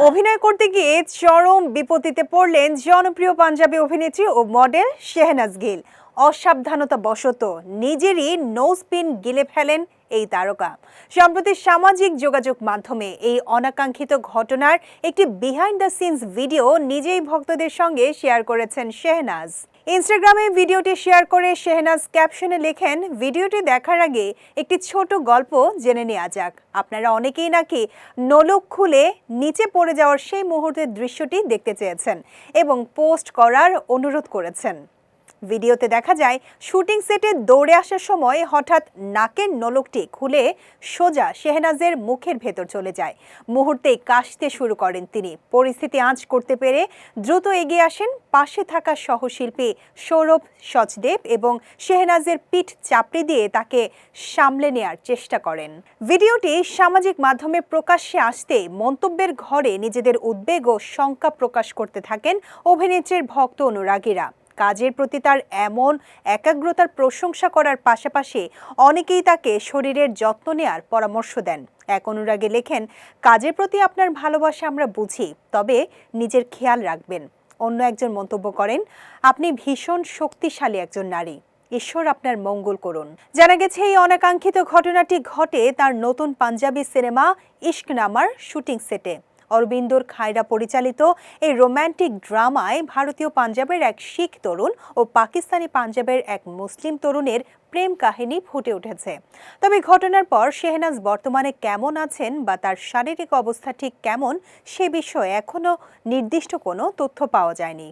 অভিনয় করতে গিয়ে চরম বিপত্তিতে পড়লেন জনপ্রিয় পাঞ্জাবি অভিনেত্রী ও মডেল শেহনাজ গিল। অসাবধানতা বশত নিজেরই নোজ পিন গিলে ফেলেন এই তারকা। সম্প্রতি সামাজিক যোগাযোগ মাধ্যমে এই অনাকাঙ্ক্ষিত ঘটনার একটি বিহাইন্ড দ্য সিনস ভিডিও নিজেই ভক্তদের সঙ্গে শেয়ার করেছেন শেহনাজ। ইনস্টাগ্রামে ভিডিওটি শেয়ার করে শেহনাজ ক্যাপশনে লেখেন, ভিডিওটি দেখার আগে একটি ছোট গল্প জেনে নেওয়া যাক। আপনারা অনেকেই নাকি নোলক খুলে নিচে পড়ে যাওয়ার সেই মুহূর্তের দৃশ্যটি দেখতে চেয়েছেন এবং পোস্ট করার অনুরোধ করেছেন। ভিডিওতে দেখা যায় শুটিং সেটে দৌড়ে আসার সময় হঠাৎ নাকের নলকটি খুলে সোজা শেহনাজের মুখের ভেতর চলে যায়। মুহূর্তেই কাশতে শুরু করেন তিনি। পরিস্থিতি আঁচ করতে পেরে দ্রুত এগিয়ে আসেন পাশে থাকা সহশিল্পী সৌরভ সচদেব এবং শেহনাজের পিঠ চাপড়ে দিয়ে তাকে সামলে নেয়ার চেষ্টা করেন। ভিডিওটি সামাজিক মাধ্যমে প্রকাশ্যে আসতেই মন্তব্যের ঘরে নিজেদের উদ্বেগ ও শঙ্কা প্রকাশ করতে থাকেন অভিনেত্রীর ভক্ত অনুরাগীরা। কাজের প্রতি তার এমন একাগ্রতার প্রশংসা করার পাশাপাশি অনেকেই তাকে শরীরের যত্ন নেয়ার পরামর্শ দেন। এক অনুরাগী লেখেন, কাজের প্রতি আপনার ভালোবাসা আমরা বুঝি, তবে নিজের খেয়াল রাখবেন। অন্য একজন মন্তব্য করেন, আপনি ভীষণ শক্তিশালী একজন নারী, ঈশ্বর আপনার মঙ্গল করুন। জানা গেছে এই অনাকাঙ্ক্ষিত ঘটনাটি ঘটে তার নতুন পাঞ্জাবি সিনেমা ইশকনামার শুটিং সেটে। অরবিন্দর খায়রা পরিচালিত এই রোম্যান্টিক ড্রামায় ভারতীয় পাঞ্জাবের এক শিখ তরুণ ও পাকিস্তানি পাঞ্জাবের এক মুসলিম তরুণের প্রেম কাহিনী ফুটে উঠেছে। তবে ঘটনার পর শেহনাজ বর্তমানে কেমন আছেন বা তার শারীরিক অবস্থা ঠিক কেমন সে বিষয়ে এখনো নির্দিষ্ট কোনো তথ্য পাওয়া যায়নি।